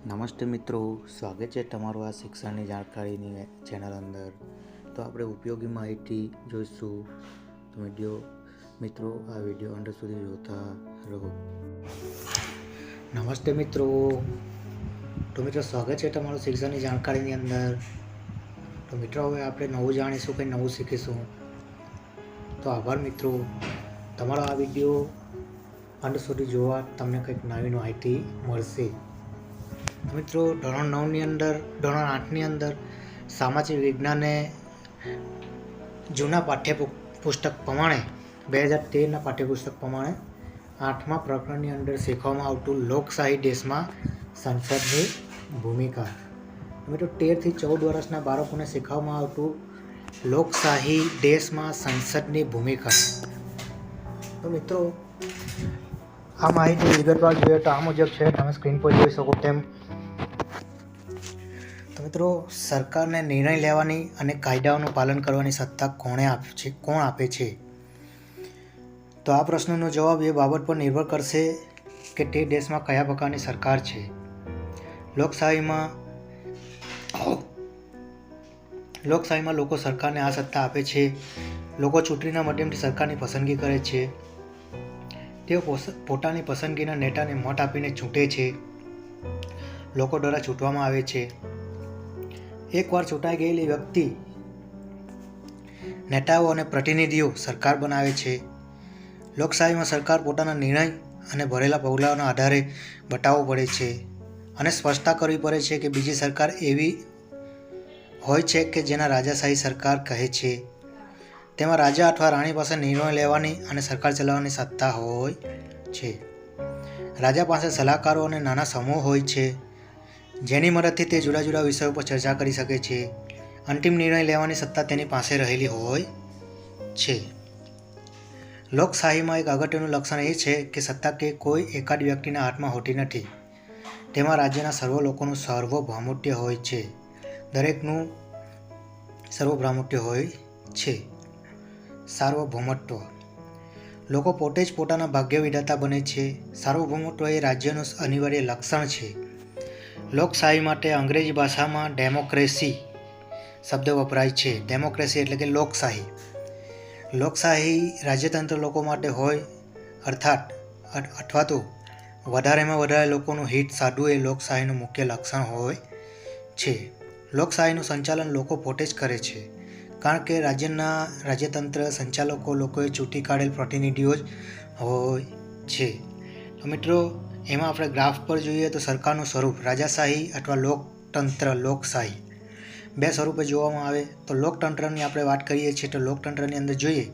નમસ્તે મિત્રો, સ્વાગત છે તમારું આ શિક્ષણની જાણકારીની ચેનલ અંદર. તો આપણે ઉપયોગી માહિતી જોઈશું. તો મિત્રો આ વિડીયો અંત સુધી જોતા રહો. નમસ્તે મિત્રો, સ્વાગત છે તમારું શિક્ષણની જાણકારીની અંદર. તો મિત્રો હવે આપણે નવું જાણીશું, કંઈ નવું શીખીશું. તો આભાર મિત્રો, તમારો આ વિડીયો અંત સુધી જોવા તમને કંઈક નવી માહિતી મળશે. મિત્રો ધોરણ 8ની અંદર સામાજિક વિજ્ઞાનને જૂના પાઠ્યપુસ્તક પ્રમાણે 2013ના પાઠ્યપુસ્તક પ્રમાણે 8મા પ્રકરણની અંદર શીખવામાં આવતું લોકશાહી દેશમાં સંસદની ભૂમિકા. મિત્રો 13 થી 14 વર્ષના બાળકોને શીખવવામાં આવતું લોકશાહી દેશમાં સંસદની ભૂમિકા. તો મિત્રો આ માહિતી વિગતવાર જોઈએ તો આ મુજબ છે, તમે સ્ક્રીન પર જોઈ શકો તેમ. તો મિત્રો સરકારને નિર્ણય લેવાની અને કાયદાઓનું પાલન કરવાની સત્તા કોણ આપે છે? તો આ પ્રશ્નનો જવાબ એ બાબત પર નિર્ભર કરશે કે તે દેશમાં કયા પ્રકારની સરકાર છે. લોકશાહીમાં લોકો સરકારને આ સત્તા આપે છે. લોકો ચૂંટણીના માધ્યમથી સરકારની પસંદગી કરે છે. તેઓ પોતાની પસંદગીના નેતાને મત આપીને ચૂંટે છે. લોકો દ્વારા ચૂંટવામાં આવે છે. એકવાર ચૂંટાઈ ગયેલી વ્યક્તિ નેતાઓ અને પ્રતિનિધિઓ સરકાર બનાવે છે. લોકશાહીમાં સરકાર પોતાના નિર્ણય અને ભરેલા પગલાઓના આધારે બતાવવો પડે છે અને સ્પષ્ટતા કરવી પડે છે કે બીજી સરકાર એવી હોય છે કે જેના રાજાશાહી સરકાર કહે છે. તેમાં રાજા અથવા રાણી પાસે નિર્ણય લેવાની અને સરકાર ચલાવવાની સત્તા હોય છે. રાજા પાસે સલાહકારો અને નાના સમૂહ હોય છે જેની મદદથી તે જુદા જુદા વિષયો પર ચર્ચા કરી શકે છે. અંતિમ નિર્ણય લેવાની સત્તા તેની પાસે રહેલી હોય છે. લોકશાહીમાં એક અગત્યનું લક્ષણ એ છે કે સત્તા કે કોઈ એકાદ વ્યક્તિના હાથમાં હોતી નથી. તેમાં રાજ્યના સર્વ લોકોનું સાર્વભૌમત્વ હોય છે. દરેકનું સાર્વભૌમત્વ હોય છે. સાર્વભૌમત્વ લોકો પોતે જ પોતાના ભાગ્ય વિધાતા બને છે. સાર્વભૌમત્વ એ રાજ્યનું અનિવાર્ય લક્ષણ છે. લોકશાહી માટે અંગ્રેજી ભાષામાં ડેમોક્રેસી શબ્દ વપરાય છે. ડેમોક્રેસી એટલે કે લોકશાહી. લોકશાહી રાજ્યતંત્ર લોકો માટે હોય અથવા તો વધારેમાં વધારે લોકોનું હિત સાધવું એ લોકશાહીનું મુખ્ય લક્ષણ હોય છે. લોકશાહીનું સંચાલન લોકો પોતે જ કરે છે કારણ કે રાજ્યતંત્ર સંચાલકો લોકોએ ચૂંટી કાઢેલ પ્રતિનિધિઓ જ હોય છે. તો મિત્રો એમાં આપણે ગ્રાફ પર જોઈએ તો સરકારનું સ્વરૂપ રાજાશાહી અથવા લોકતંત્ર લોકશાહી બે સ્વરૂપે જોવામાં આવે. તો લોકતંત્રની આપણે વાત કરીએ છીએ તો લોકતંત્રની અંદર જોઈએ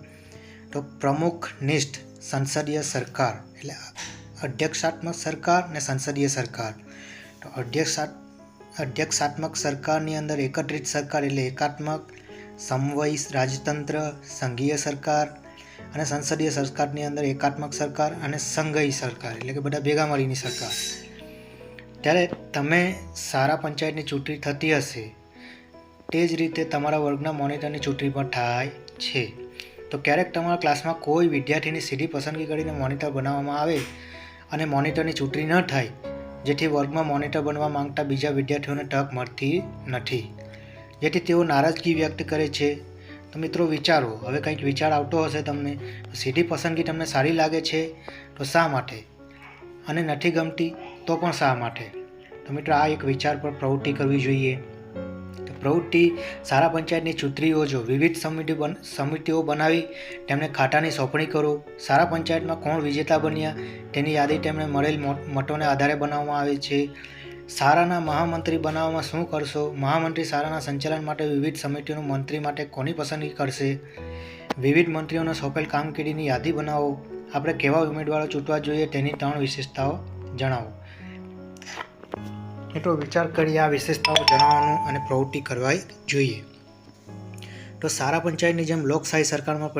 તો પ્રમુખનિષ્ઠ સંસદીય સરકાર એટલે અધ્યક્ષાત્મક સરકાર ને સંસદીય સરકાર. તો અધ્યક્ષાત્મક સરકારની અંદર એકત્રિત સરકાર એટલે એકાત્મક, સમવયી રાજતંત્ર, સંઘીય સરકાર, અને સંસદીય સરકારની અંદર એકાત્મક સરકાર અને સંઘીય સરકાર એટલે કે બધા ભેગા મળીની સરકાર. ત્યારે તમે સારા પંચાયતની ચૂંટણી થતી હશે તે જ રીતે તમારા વર્ગના મોનિટરની ચૂંટણી પણ થાય છે. તો ક્યારેક તમારા ક્લાસમાં કોઈ વિદ્યાર્થીની સીધી પસંદગી કરીને મોનિટર બનાવવામાં આવે અને મોનિટરની ચૂંટણી ન થાય જેથી વર્ગમાં મોનિટર બનવા માંગતા બીજા વિદ્યાર્થીઓને તક મળતી નથી, જેથી તેઓ નારાજગી વ્યક્ત કરે છે. તો મિત્રો વિચારો, હવે કંઈક વિચાર આવતો હશે તમને, સીધી પસંદગી તમને સારી લાગે છે તો શા માટે, અને નથી ગમતી તો પણ શા માટે? તો મિત્રો આ એક વિચાર પર પ્રવૃત્તિ કરવી જોઈએ. તો પ્રવૃત્તિ સારા પંચાયતની ચૂંટણીઓ જો વિવિધ સમિતિઓ બનાવી તેમને ખાતાની સોંપણી કરો. સારા પંચાયતમાં કોણ વિજેતા બન્યા તેની યાદી તેમને મળેલ મતોને આધારે બનાવવામાં આવે છે. શાળાના મહામંત્રી બનાવવામાં શું કરશો? મહામંત્રી શાળાના સંચાલન માટે વિવિધ સમિતિઓનું મંત્રી માટે કોની પસંદગી કરશે? વિવિધ મંત્રીઓને સોંપેલ કામગીરીની યાદી બનાવો. આપણે કેવા ઉમેદવારો ચૂંટવા જોઈએ તેની 3 વિશેષતાઓ જણાવો. એટલો વિચાર કરી આ વિશેષતાઓ જણાવવાનું અને પ્રવૃત્તિ કરવા જોઈએ. તો સારા પંચાયતની જેમ લોકશાહી સરકારમાં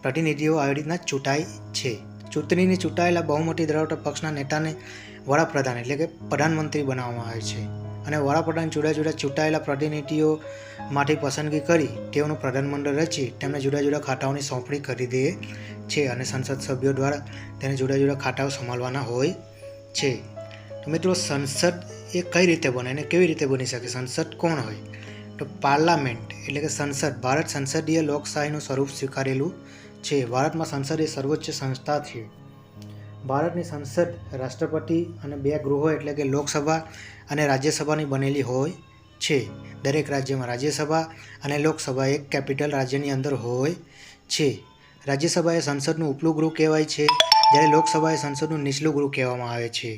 પ્રતિનિધિઓ આવી રીતના ચૂંટાય છે. ચૂંટણીની ચૂંટાયેલા બહુમતી ધરાવતા પક્ષના નેતાને વડાપ્રધાન એટલે કે પ્રધાનમંત્રી બનાવવામાં આવે છે અને વડાપ્રધાન જુદા જુદા ચૂંટાયેલા પ્રતિનિધિઓમાંથી પસંદગી કરી તેઓનું પ્રધાનમંડળ રચી તેમને જુદા જુદા ખાતાઓની સોંપણી કરી દે છે અને સંસદ સભ્યો દ્વારા તેને જુદા જુદા ખાતાઓ સંભાળવાના હોય છે. તો મિત્રો સંસદ એ કઈ રીતે બને અને કેવી રીતે બની શકે? સંસદ કોણ હોય? તો પાર્લામેન્ટ એટલે કે સંસદ ભારત સંસદીય લોકશાહીનું સ્વરૂપ સ્વીકારેલું છે. ભારતમાં સંસદ એ સર્વોચ્ચ સંસ્થા છે. ભારતની સંસદ રાષ્ટ્રપતિ અને 2 ગૃહો એટલે કે લોકસભા અને રાજ્યસભાની બનેલી હોય છે. દરેક રાજ્યમાં રાજ્યસભા અને લોકસભા એક કેપિટલ રાજ્યની અંદર હોય છે. રાજ્યસભા એ સંસદનું ઉપલું ગૃહ કહેવાય છે, જ્યારે લોકસભા એ સંસદનું નીચલું ગૃહ કહેવામાં આવે છે.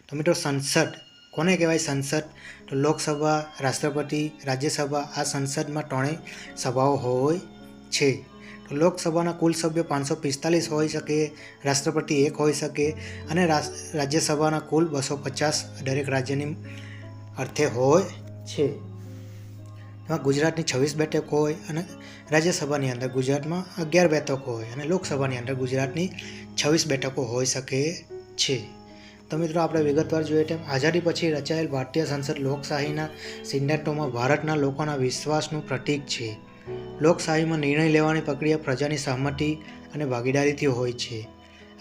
તો મિત્રો સંસદ કોને કહેવાય? સંસદ તો લોકસભા, રાષ્ટ્રપતિ, રાજ્યસભા આ સંસદમાં 3 સભાઓ હોય છે. તો લોકસભાના કુલ સભ્યો 545 હોઈ શકે, રાષ્ટ્રપતિ 1 હોઈ શકે અને રાજ્યસભાના કુલ 250 દરેક રાજ્યની અર્થે હોય છે. એમાં ગુજરાતની 26 બેઠકો હોય અને રાજ્યસભાની અંદર ગુજરાતમાં 11 બેઠકો હોય અને લોકસભાની અંદર ગુજરાતની 26 બેઠકો હોઈ શકે છે. તો મિત્રો આપણે વિગતવાર જોઈએ તેમ આઝાદી પછી રચાયેલ ભારતીય સંસદ લોકશાહીના સિદ્ધાંતોમાં ભારતના લોકોના વિશ્વાસનું પ્રતીક છે. લોકશાહીમાં નિર્ણય લેવાની પ્રક્રિયા પ્રજાની સહમતિ અને ભાગીદારીથી હોય છે.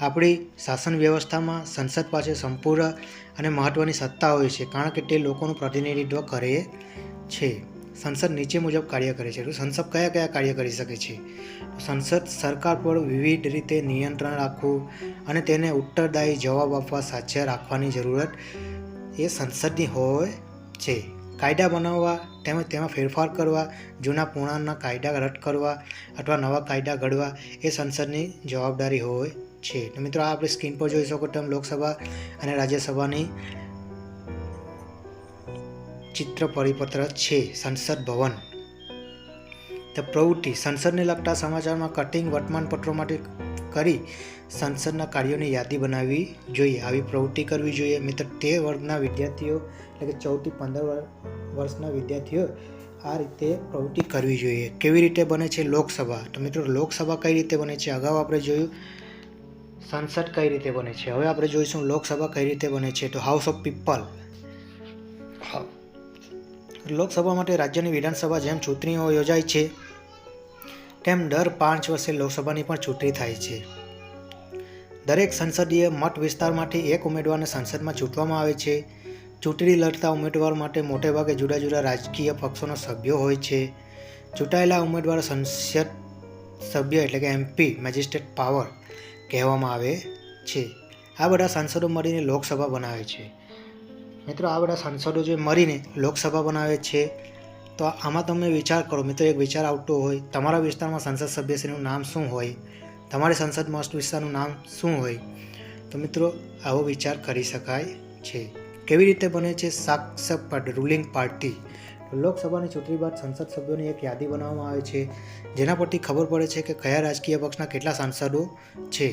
આપણી શાસન વ્યવસ્થામાં સંસદ પાસે સંપૂર્ણ અને મહત્ત્વની સત્તા હોય છે, કારણ કે તે લોકોનું પ્રતિનિધિત્વ કરે છે. સંસદ નીચે મુજબ કાર્ય કરે છે. તો સંસદ કયા કયા કાર્ય કરી શકે છે? સંસદ સરકાર પર વિવિધ રીતે નિયંત્રણ રાખવું અને તેને ઉત્તરદાયી જવાબ આપવા સાચા રાખવાની જરૂરત એ સંસદની હોય છે. કાયદા બનાવવા તેમજ તેમાં ફેરફાર કરવા, જૂના પુરાણા કાયદા રદ કરવા અથવા નવા કાયદા ઘડવા એ સંસદની જવાબદારી હોય છે. તો મિત્રો આ આપણે સ્ક્રીન પર જોઈ શકો તેમ લોકસભા અને રાજ્યસભાની ચિત્ર પરિપત્ર છે. સંસદ ભવન. તો પ્રવૃત્તિ સંસદને લગતા સમાચારમાં કટિંગ વર્તમાનપત્રોમાંથી કરી સંસદના કાર્યોની યાદી બનાવવી જોઈએ. આવી પ્રવૃત્તિ કરવી જોઈએ. મિત્ર 13 વર્ગના વિદ્યાર્થીઓ એટલે કે 14 થી 15 વર્ષના વિદ્યાર્થીઓ આ રીતે પ્રવૃત્તિ કરવી જોઈએ. કેવી રીતે બને છે લોકસભા? તો મિત્રો લોકસભા કઈ રીતે બને છે? અગાઉ આપણે જોયું સંસદ કઈ રીતે બને છે. હવે આપણે જોઈશું લોકસભા કઈ રીતે બને છે. તો હાઉસ ઓફ પીપલ. લોકસભા માટે રાજ્યની વિધાનસભા જેમ ચૂંટણીઓ યોજાય છે તેમ દર 5 વર્ષે લોકસભાની પણ ચૂંટણી થાય છે. દરેક સંસદીય મત વિસ્તારમાંથી એક ઉમેદવારને સંસદમાં ચૂંટવામાં આવે છે. ચૂંટણી લડતા ઉમેદવાર માટે મોટેભાગે જુદા જુદા રાજકીય પક્ષોના સભ્યો હોય છે. ચૂંટાયેલા ઉમેદવાર સંસદ સભ્ય એટલે કે MP મેજિસ્ટ્રેટ પાવર કહેવામાં આવે છે. આ બધા સાંસદો મળીને લોકસભા બનાવે છે. મિત્રો આ બધા સાંસદો જે મળીને લોકસભા બનાવે છે, તો આમાં તમે વિચાર કરો. મિત્રો એક વિચાર આવતો હોય, તમારા વિસ્તારમાં સંસદ સભ્યશ્રીનું નામ શું હોય? તમારી સંસદ મત વિસ્તારનું નામ શું હોય? તો મિત્રો આવો વિચાર કરી શકાય છે. કેવી રીતે બને છે શાસક રૂલિંગ પાર્ટી? લોકસભાની ચૂંટણી બાદ સંસદ સભ્યોની એક યાદી બનાવવામાં આવે છે, જેના પરથી ખબર પડે છે કે કયા રાજકીય પક્ષના કેટલા સાંસદો છે.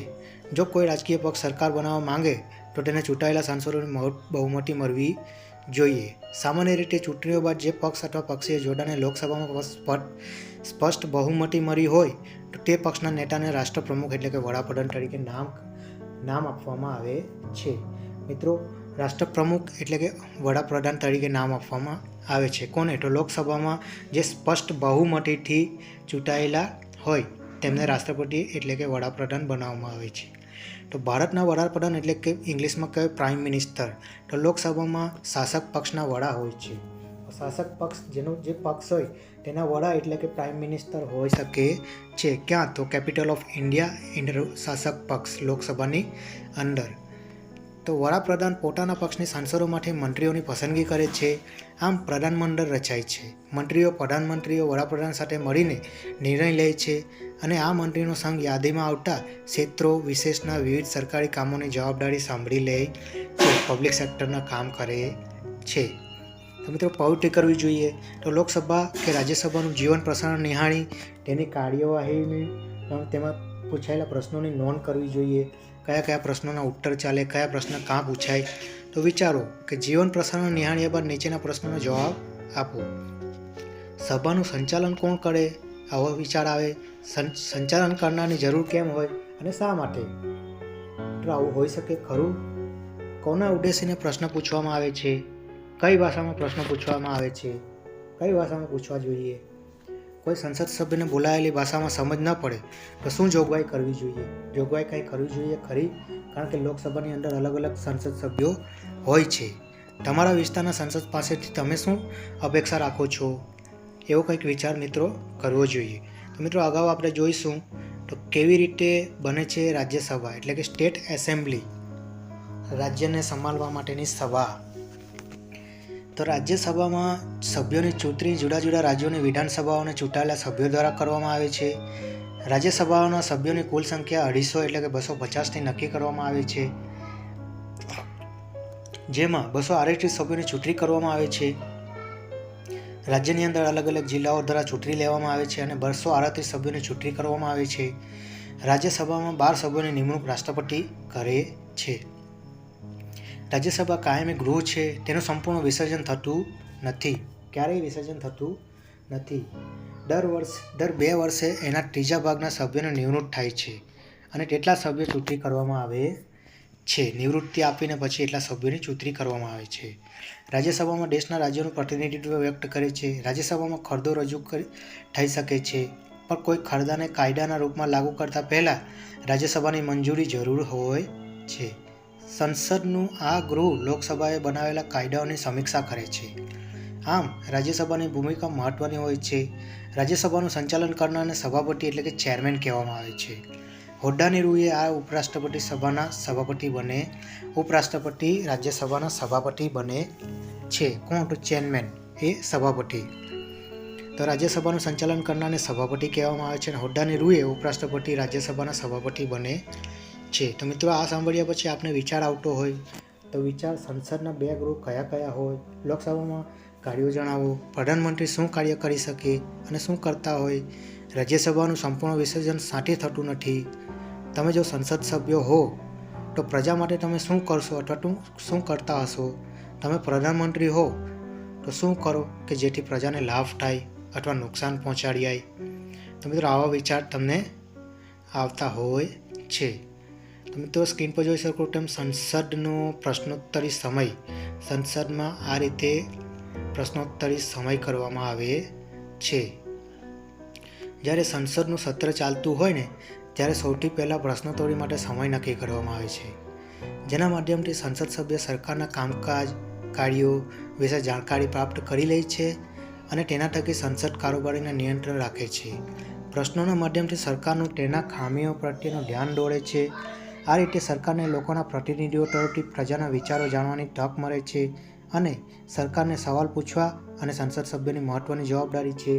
જો કોઈ રાજકીય પક્ષ સરકાર બનાવવા માંગે તો તેને ચૂંટાયેલા સાંસદોની બહુમતી મળવી જોઈએ. સામાન્ય રીતે ચૂંટણીઓ બાદ જે પક્ષ અથવા પક્ષીય જોડાને લોકસભામાં સ્પષ્ટ બહુમતી મળી હોય તો તે પક્ષના નેતાને રાષ્ટ્રપ્રમુખ એટલે કે વડાપ્રધાન તરીકે નામ આપવામાં આવે છે. મિત્રો રાષ્ટ્રપ્રમુખ એટલે કે વડાપ્રધાન તરીકે નામ આપવામાં આવે છે. કોને? તો લોકસભામાં જે સ્પષ્ટ બહુમતીથી ચૂંટાયેલા હોય તેમને રાષ્ટ્રપતિ એટલે કે વડાપ્રધાન બનાવવામાં આવે છે. તો ભારતના વડાપ્રધાન એટલે કે ઇંગ્લિશમાં કહેવાય પ્રાઇમ મિનિસ્ટર. તો લોકસભામાં શાસક પક્ષના વડા હોય છે. શાસક પક્ષ જેનો જે પક્ષ હોય તેના વડા એટલે કે પ્રાઇમ મિનિસ્ટર હોઈ શકે છે. ક્યાં? તો કેપિટલ ઓફ ઇન્ડિયા શાસક પક્ષ લોકસભાની અંદર. તો વડાપ્રધાન પોતાના પક્ષની સાંસદોમાંથી મંત્રીઓની પસંદગી કરે છે. આમ પ્રધાનમંડળ રચાય છે. મંત્રીઓ પ્રધાનમંત્રીઓ વડાપ્રધાન સાથે મળીને નિર્ણય લે છે અને આ મંત્રીનો સંઘ યાદીમાં આવતા ક્ષેત્રો વિશેષના વિવિધ સરકારી કામોની જવાબદારી સાંભળી લે છે. પબ્લિક સેક્ટરના કામ કરે છે. તો મિત્રો પ્રવૃત્તિ કરવી જોઈએ. તો લોકસભા કે રાજ્યસભાનું જીવન પ્રસારણ નિહાળી તેની કાર્યવાહીની તેમાં પૂછાયેલા પ્રશ્નોની નોંધ કરવી જોઈએ. કયા કયા પ્રશ્નોના ઉત્તર ચાલે, કયા પ્રશ્ન કાં પૂછાય. તો વિચારો કે જીવન પ્રસારણ નિહાળ્યા બાદ નીચેના પ્રશ્નોનો જવાબ આપો. સભાનું સંચાલન કોણ કરે? આવો વિચાર આવે. સંચાલન કરનારની જરૂર કેમ હોય અને શા માટે? તો આવું હોઈ શકે ખરું? કોના ઉદ્દેશીને પ્રશ્ન પૂછવામાં આવે છે? કઈ ભાષામાં પ્રશ્ન પૂછવામાં આવે છે? કઈ ભાષામાં પૂછવા જોઈએ? કોઈ સંસદ સભ્યને બોલાયેલી ભાષામાં સમજ ન પડે તો શું જોગવાઈ કરવી જોઈએ? જોગવાઈ કંઈ કરવી જોઈએ ખરી? કારણ કે લોકસભાની અંદર અલગ અલગ સંસદ સભ્યો હોય છે. તમારા વિસ્તારના સંસદ પાસેથી તમે શું અપેક્ષા રાખો છો? એવો કંઈક વિચાર મિત્રો કરવો જોઈએ. તો મિત્રો અગાઉ આપણે જોઈશું તો કેવી રીતે બને છે રાજ્યસભા એટલે કે સ્ટેટ એસેમ્બલી, રાજ્યને સંભાળવા માટેની સભા. તો રાજ્યસભામાં સભ્યોની ચૂંટણી જુદા જુદા રાજ્યોની વિધાનસભાઓને ચૂંટાયેલા સભ્યો દ્વારા કરવામાં આવે છે. રાજ્યસભાઓના સભ્યોની કુલ સંખ્યા 250 એટલે કે 250ની નક્કી કરવામાં આવે છે, જેમાં 238 સભ્યોની ચૂંટણી કરવામાં આવે છે. રાજ્યની અંદર અલગ અલગ જિલ્લાઓ દ્વારા ચૂંટણી લેવામાં આવે છે અને 238 સભ્યોની ચૂંટણી કરવામાં આવે છે. રાજ્યસભામાં 12 સભ્યોની નિમણૂક રાષ્ટ્રપતિ કરે છે. રાજ્યસભા કાયમી ગૃહ છે, તેનું સંપૂર્ણ વિસર્જન થતું નથી, ક્યારેય વિસર્જન થતું નથી. દર 2 વર્ષે એના ત્રીજા ભાગના સભ્યોની નિવૃત્ત થાય છે અને તેટલા સભ્યો ચૂંટણી કરવામાં આવે છે. નિવૃત્તિ આપીને પછી એટલા સભ્યોની ચૂંટણી કરવામાં આવે છે. રાજ્યસભામાં દેશના રાજ્યોનું પ્રતિનિધિત્વ વ્યક્ત કરે છે. રાજ્યસભામાં ખરડો રજૂ થઈ શકે છે, પણ કોઈ ખરડાને કાયદાના રૂપમાં લાગુ કરતા પહેલાં રાજ્યસભાની મંજૂરી જરૂર હોય છે. સંસદનું આ ગૃહ લોકસભાએ બનાવેલા કાયદાઓની સમીક્ષા કરે છે. આમ રાજ્યસભાની ભૂમિકા મહત્વની હોય છે. રાજ્યસભાનું સંચાલન કરનારને સભાપતિ એટલે કે ચેરમેન કહેવામાં આવે છે. હોદ્દાની રૂએ આ ઉપરાષ્ટ્રપતિ સભાના સભાપતિ બને. ઉપરાષ્ટ્રપતિ રાજ્યસભાના સભાપતિ બને છે. કોણ? તો ચેરમેન એ સભાપતિ. તો રાજ્યસભાનું સંચાલન કરનારને સભાપતિ કહેવામાં આવે છે અને હોદ્દાની રૂએ ઉપરાષ્ટ્રપતિ રાજ્યસભાના સભાપતિ બને છે. તો મિત્રો આ સાંભળ્યા પછી આપને વિચાર આવતો હોય તો વિચાર, સંસદના 2 ગૃહ કયા કયા હોય, લોકસભામાં કાર્યો જણાવો, પ્રધાનમંત્રી શું કાર્ય કરી શકે અને શું કરતા હોય, રાજ્યસભાનું સંપૂર્ણ વિસર્જન સાથી થતું નથી, તમે જો સંસદ સભ્યો હો તો પ્રજા માટે તમે શું કરશો અથવા શું કરતા હશો, તમે પ્રધાનમંત્રી હો તો શું કરો કે જેથી પ્રજાને લાભ થાય અથવા નુકસાન પહોંચાડાય. તો મિત્રો આવા વિચાર તમને આવતા હોય છે. તો મિત્રો સ્ક્રીન પર જોઈ શકો તેમ સંસદનો પ્રશ્નોત્તરી સમય, સંસદમાં આ રીતે પ્રશ્નોત્તરી સમય કરવામાં આવે છે. જ્યારે સંસદનું સત્ર ચાલતું હોય ને ત્યારે સૌથી પહેલાં પ્રશ્નોત્તરી માટે સમય નક્કી કરવામાં આવે છે, જેના માધ્યમથી સંસદ સભ્ય સરકારના કામકાજ કાર્યો વિશે જાણકારી પ્રાપ્ત કરી લે છે અને તેના થકી સંસદ કારોબારીને નિયંત્રણ રાખે છે. પ્રશ્નોના માધ્યમથી સરકારનું તેના ખામીઓ પ્રત્યેનું ધ્યાન દોરે છે. આ રીતે સરકારને લોકોના પ્રતિનિધિઓ તરફથી પ્રજાના વિચારો જાણવાની તક મળે છે અને સરકારને સવાલ પૂછવા અને સંસદ સભ્યની મહત્વની જવાબદારી છે.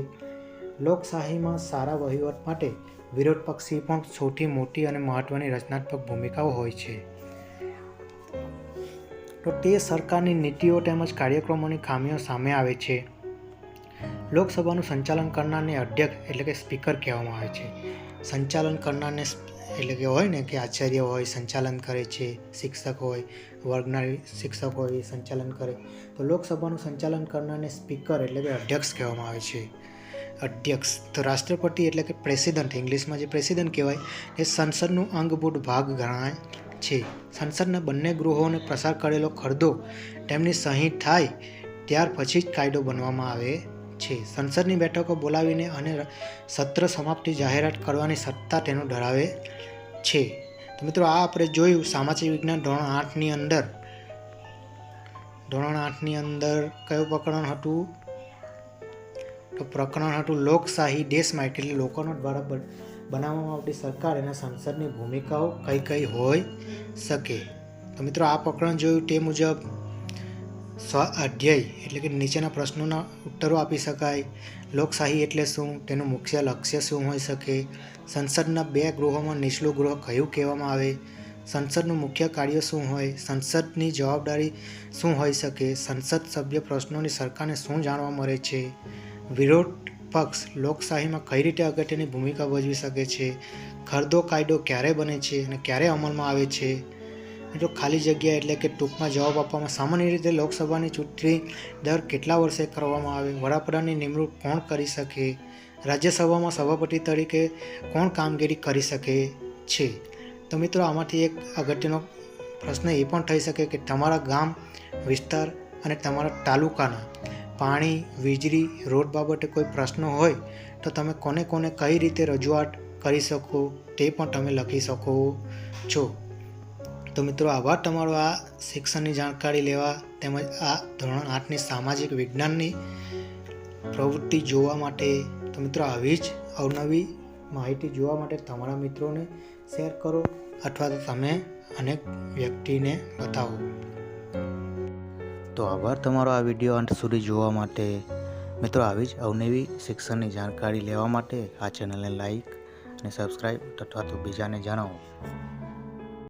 લોકશાહીમાં સારા વહીવટ માટે વિરોધ પક્ષી પણ સૌથી મોટી અને મહત્વની રચનાત્મક ભૂમિકાઓ હોય છે. તો તે સરકારની નીતિઓ તેમજ કાર્યક્રમોની ખામીઓ સામે આવે છે. લોકસભાનું સંચાલન કરનારને અધ્યક્ષ એટલે કે સ્પીકર કહેવામાં આવે છે. સંચાલન કરનારને એટલે કે હોય ને કે આચાર્ય હોય સંચાલન કરે છે, શિક્ષક હોય વર્ગના શિક્ષક હોય એ સંચાલન કરે. તો લોકસભાનું સંચાલન કરનારને સ્પીકર એટલે કે અધ્યક્ષ કહેવામાં આવે છે. અધ્યક્ષ. તો રાષ્ટ્રપતિ એટલે કે પ્રેસિડન્ટ, ઇંગ્લિશમાં જે પ્રેસિડન્ટ કહેવાય, એ સંસદનું અંગભૂત ભાગ ગણાય છે. સંસદના બંને ગૃહોને પસાર કરેલો ખરડો તેમની સહી થાય ત્યાર પછી જ કાયદો બનવામાં આવે છે. સંસદની બેઠકો બોલાવીને અને સત્ર સમાપ્તિ જાહેરાત કરવાની સત્તા તેનો ધરાવે છે. તો મિત્રો આ આપણે જોયું સામાજિક વિજ્ઞાન ધોરણ 8ની અંદર કયું પ્રકરણ હતું? તો પ્રકરણ હતું લોકશાહી દેશમાં, એટલે લોકોનો દ્વારા બનાવવામાં આવતી સરકાર અને સંસદની ભૂમિકાઓ કઈ કઈ હોઈ શકે. તો મિત્રો આ પ્રકરણ જોયું તે મુજબ સ્વ અધ્યાય એટલે કે નીચેના પ્રશ્નોના ઉત્તરો આપી શકાય. લોકશાહી એટલે શું? તેનું મુખ્ય લક્ષ્ય શું હોઈ શકે? સંસદના 2 ગૃહોમાં નીચલું ગૃહ કયું કહેવામાં આવે? સંસદનું મુખ્ય કાર્ય શું હોય? સંસદની જવાબદારી શું હોઈ શકે? સંસદ સભ્ય પ્રશ્નોની સરકારને શું જાણવા મળે છે? વિરોધ પક્ષ લોકશાહીમાં કઈ રીતે અગત્યની ભૂમિકા ભજવી શકે છે? ખરડો કાયદો ક્યારે બને છે અને ક્યારે અમલમાં આવે છે? મિત્રો ખાલી જગ્યા એટલે કે ટૂંકમાં જવાબ આપવામાં સામાન્ય રીતે લોકસભાની ચૂંટણી દર કેટલા વર્ષે કરવામાં આવે? વડાપ્રધાનની નિમણૂક કોણ કરી શકે? રાજ્યસભામાં સભાપતિ તરીકે કોણ કામગીરી કરી શકે છે? તો મિત્રો આમાંથી એક અગત્યનો પ્રશ્ન એ પણ થઈ શકે કે તમારા ગામ વિસ્તાર અને તમારા તાલુકાના પાણી, વીજળી, રોડ બાબતે કોઈ પ્રશ્ન હોય તો તમે કોને કોને કઈ રીતે રજૂઆત કરી શકો તે પણ તમે લખી શકો છો. તો મિત્રો આભાર તમારો આ શિક્ષણની જાણકારી લેવા તેમજ આ ધોરણ 8ની સામાજિક વિજ્ઞાનની પ્રવૃત્તિ જોવા માટે. તો મિત્રો આવી જ અવનવી માહિતી જોવા માટે તમારા મિત્રોને શેર કરો અથવા તો તમે અનેક વ્યક્તિને બતાવો. તો આભાર તમારો આ વિડીયો અંત સુધી જોવા માટે. મિત્રો આવી જ અવનવી શિક્ષણની જાણકારી લેવા માટે આ ચેનલને લાઈક અને સબસ્ક્રાઈબ અથવા તો બીજાને જણાવો.